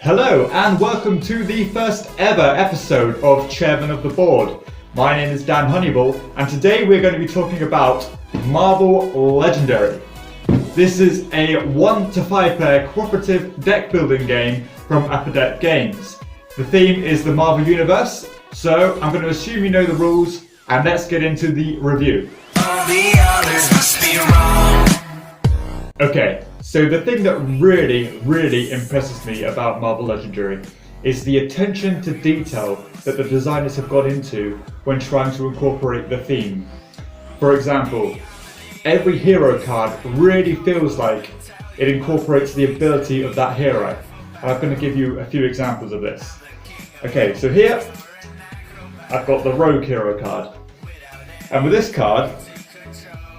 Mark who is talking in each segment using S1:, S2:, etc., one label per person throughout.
S1: Hello and welcome to the first ever episode of Chairman of the Board. My name is Dan Honeyball and today we're going to be talking about Marvel Legendary. This is a 1 to 5 player cooperative deck building game from Upper Deck Games. The theme is the Marvel Universe, so I'm going to assume you know the rules and let's get into the review.
S2: All the others must be wrong.
S1: Okay, so the thing that really impresses me about Marvel Legendary is the attention to detail that the designers have got into when trying to incorporate the theme. For example, every hero card really feels like it incorporates the ability of that hero. And I'm going to give you a few examples of this. Okay, so here I've got the Rogue hero card. And with this card,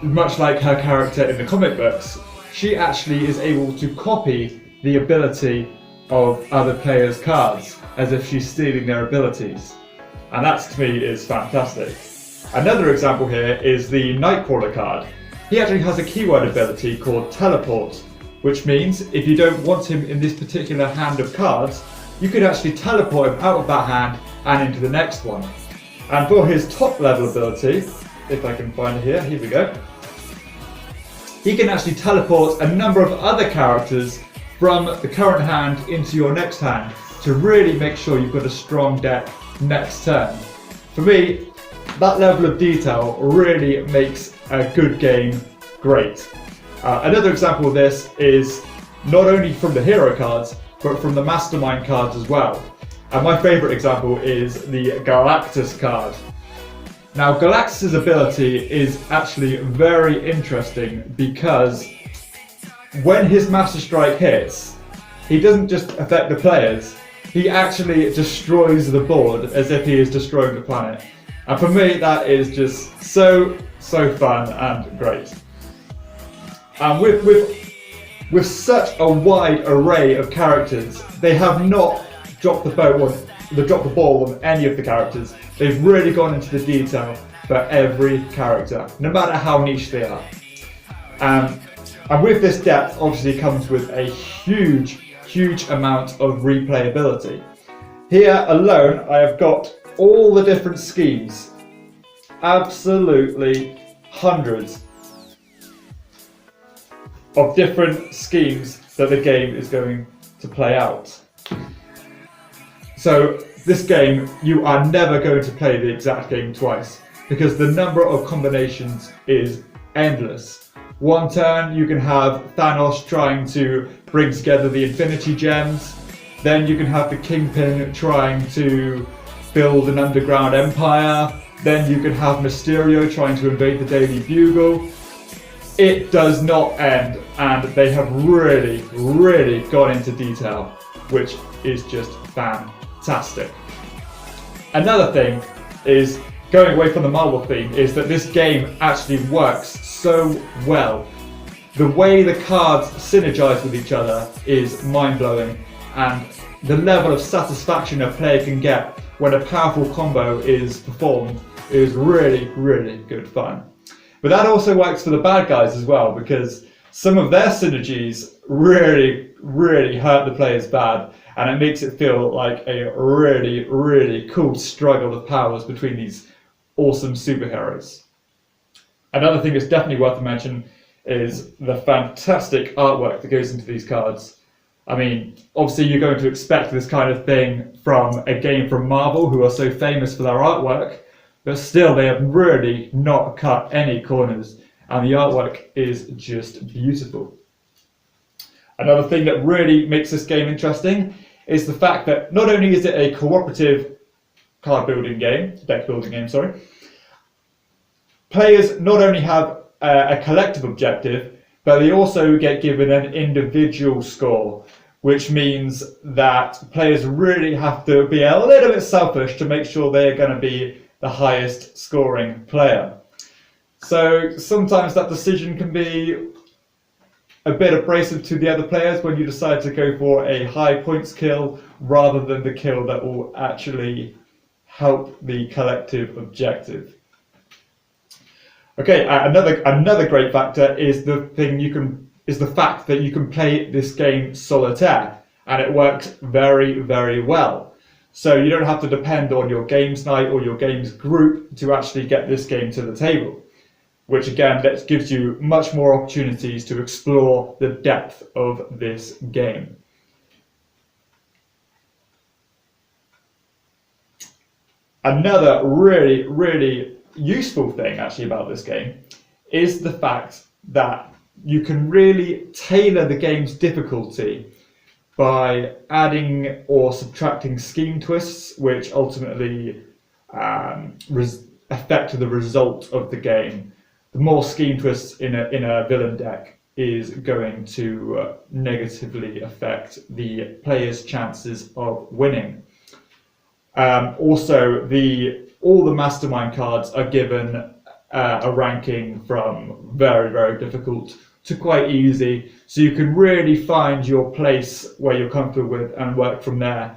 S1: much like her character in the comic books, she actually is able to copy the ability of other players' cards as if she's stealing their abilities. And that to me is fantastic. Another example here is the Nightcrawler card. He actually has a keyword ability called Teleport, which means if you don't want him in this particular hand of cards, you could actually teleport him out of that hand and into the next one. And for his top level ability, if I can find it here we go. He can actually teleport a number of other characters from the current hand into your next hand to really make sure you've got a strong deck next turn. For me, that level of detail really makes a good game great. Another example of this is not only from the hero cards, but from the mastermind cards as well. And my favourite example is the Galactus card. Now, Galactus' ability is actually very interesting because when his Master Strike hits, he doesn't just affect the players, he actually destroys the board as if he is destroying the planet. And for me, that is just so fun and great. And with such a wide array of characters, they have not dropped the ball on any of the characters. They've really gone into the detail for every character, no matter how niche they are. And with this depth, obviously comes with a huge amount of replayability. Here alone, I have got all the different schemes, absolutely hundreds of different schemes that the game is going to play out. So this game, you are never going to play the exact game twice because the number of combinations is endless. One turn you can have Thanos trying to bring together the Infinity Gems, then you can have the Kingpin trying to build an underground empire, then you can have Mysterio trying to invade the Daily Bugle. It does not end, and they have really gone into detail, which is just fantastic. Another thing is, going away from the Marvel theme, is that this game actually works so well. The way the cards synergize with each other is mind-blowing, and the level of satisfaction a player can get when a powerful combo is performed is really good fun. But that also works for the bad guys as well, because some of their synergies really hurt the players bad, and it makes it feel like a really cool struggle of powers between these awesome superheroes. Another thing that's definitely worth a mention is the fantastic artwork that goes into these cards. I mean, obviously you're going to expect this kind of thing from a game from Marvel, who are so famous for their artwork, but still they have really not cut any corners, and the artwork is just beautiful. Another thing that really makes this game interesting is the fact that not only is it a cooperative deck building game, players not only have a collective objective, but they also get given an individual score, which means that players really have to be a little bit selfish to make sure they're going to be the highest scoring player. So sometimes that decision can be a bit abrasive to the other players when you decide to go for a high points kill rather than the kill that will actually help the collective objective. Okay, another great factor is the fact that you can play this game solitaire. and it works very, very well. So you don't have to depend on your games night or your games group to actually get this game to the table, which again, that gives you much more opportunities to explore the depth of this game. Another really, really useful thing actually about this game is the fact that you can really tailor the game's difficulty by adding or subtracting scheme twists, which ultimately affect the result of the game. The more scheme twists in a villain deck is going to negatively affect the player's chances of winning. Also, all the mastermind cards are given a ranking from very, very difficult to quite easy, so you can really find your place where you're comfortable with and work from there.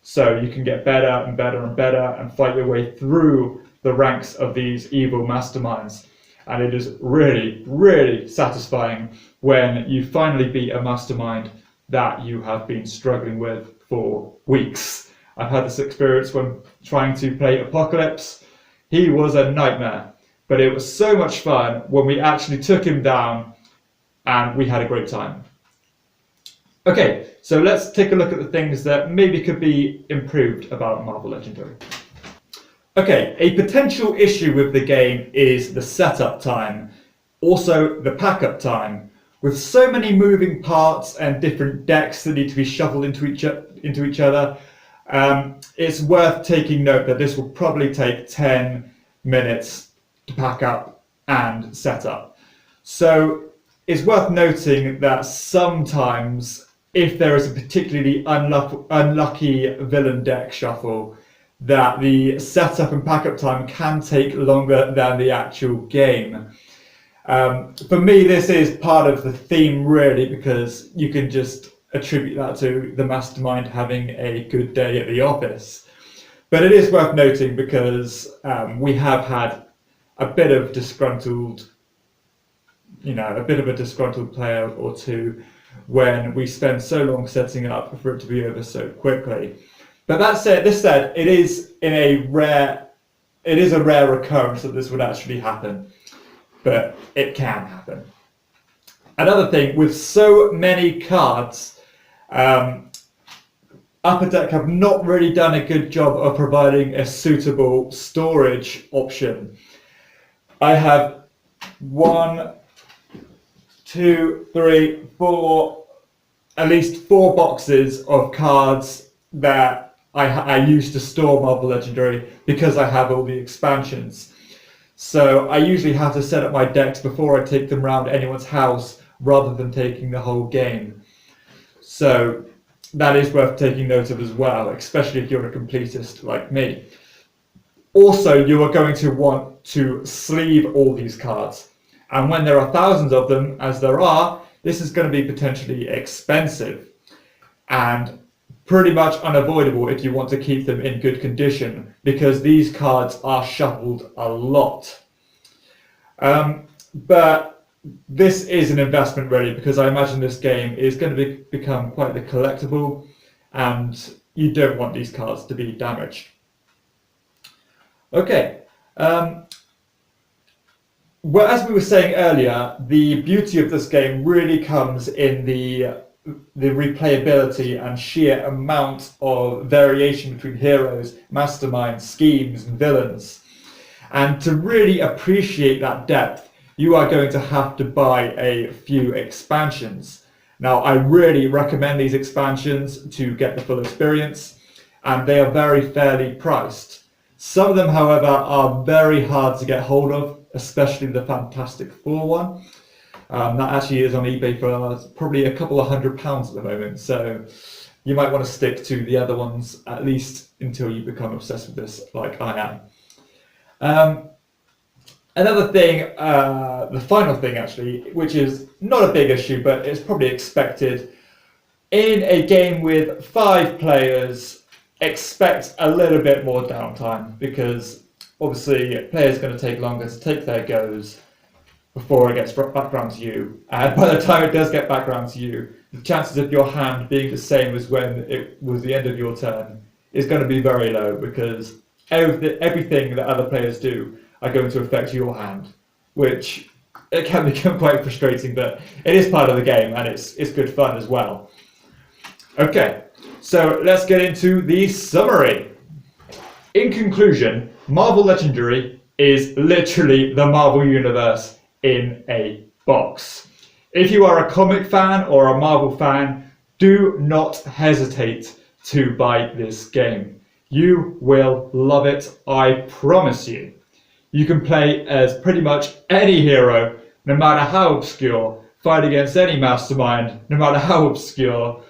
S1: So you can get better and better and better and fight your way through the ranks of these evil masterminds. And it is really, really satisfying when you finally beat a mastermind that you have been struggling with for weeks. I've had this experience when trying to play Apocalypse. He was a nightmare, but it was so much fun when we actually took him down and we had a great time. Okay, so let's take a look at the things that maybe could be improved about Marvel Legendary. Okay, a potential issue with the game is the setup time, also the pack-up time. With so many moving parts and different decks that need to be shuffled into each other, it's worth taking note that this will probably take 10 minutes to pack up and set up. So it's worth noting that sometimes, if there is a particularly unlucky villain deck shuffle, that the setup and pack-up time can take longer than the actual game. For me, this is part of the theme, really, because you can just attribute that to the mastermind having a good day at the office. But it is worth noting because we have had a bit of a disgruntled player or two when we spend so long setting up for it to be over so quickly. But this said, it is a rare occurrence that this would actually happen, but it can happen. Another thing, with so many cards, Upper Deck have not really done a good job of providing a suitable storage option. I have 1, 2, 3, 4, at least 4 boxes of cards that I use to store Marvel Legendary because I have all the expansions. So I usually have to set up my decks before I take them around anyone's house rather than taking the whole game. So that is worth taking note of as well, especially if you're a completist like me. Also, you are going to want to sleeve all these cards. And when there are thousands of them, as there are, this is going to be potentially expensive and pretty much unavoidable if you want to keep them in good condition, because these cards are shuffled a lot. But this is an investment really, because I imagine this game is going to become quite the collectible, and you don't want these cards to be damaged. Okay. Well, as we were saying earlier, the beauty of this game really comes in the replayability and sheer amount of variation between heroes, masterminds, schemes, and villains. And to really appreciate that depth, you are going to have to buy a few expansions. Now, I really recommend these expansions to get the full experience, and they are very fairly priced. Some of them, however, are very hard to get hold of, especially the Fantastic Four one. That actually is on eBay for probably a couple of £100 at the moment, so you might want to stick to the other ones at least until you become obsessed with this like I am. Another thing, the final thing actually, which is not a big issue but it's probably expected, in a game with 5 players, expect a little bit more downtime, because obviously players are going to take longer to take their goes before it gets back around to you, and by the time it does get back around to you, the chances of your hand being the same as when it was the end of your turn is going to be very low, because everything that other players do are going to affect your hand, which it can become quite frustrating, but it is part of the game and it's good fun as well. Okay, so let's get into the summary. In conclusion, Marvel Legendary is literally the Marvel Universe in a box. If you are a comic fan or a Marvel fan, do not hesitate to buy this game. You will love it, I promise you. You can play as pretty much any hero, no matter how obscure, fight against any mastermind, no matter how obscure,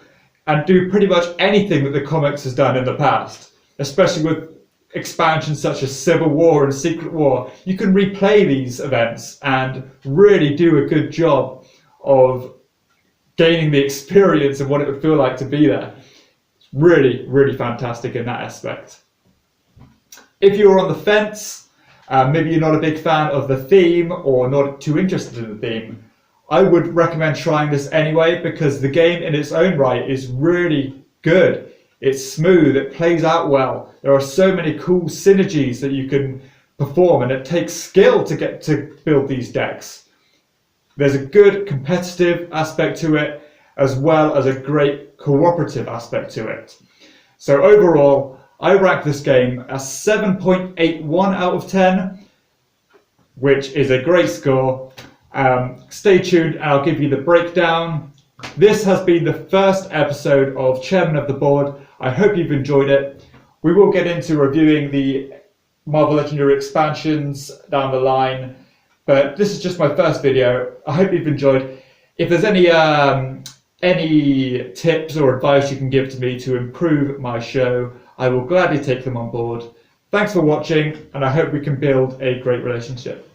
S1: and do pretty much anything that the comics has done in the past, especially with expansions such as Civil War and Secret War. You can replay these events and really do a good job of gaining the experience of what it would feel like to be there. It's really, really fantastic in that aspect. If you're on the fence, maybe you're not a big fan of the theme or not too interested in the theme, I would recommend trying this anyway, because the game in its own right is really good. It's smooth, it plays out well. There are so many cool synergies that you can perform, and it takes skill to get to build these decks. There's a good competitive aspect to it, as well as a great cooperative aspect to it. So overall, I rank this game as 7.81 out of 10, which is a great score. Stay tuned and I'll give you the breakdown. This has been the first episode of Chairman of the Board. I hope you've enjoyed it. We will get into reviewing the Marvel Legendary expansions down the line, but this is just my first video. I hope you've enjoyed. If there's any tips or advice you can give to me to improve my show, I will gladly take them on board. Thanks for watching, and I hope we can build a great relationship.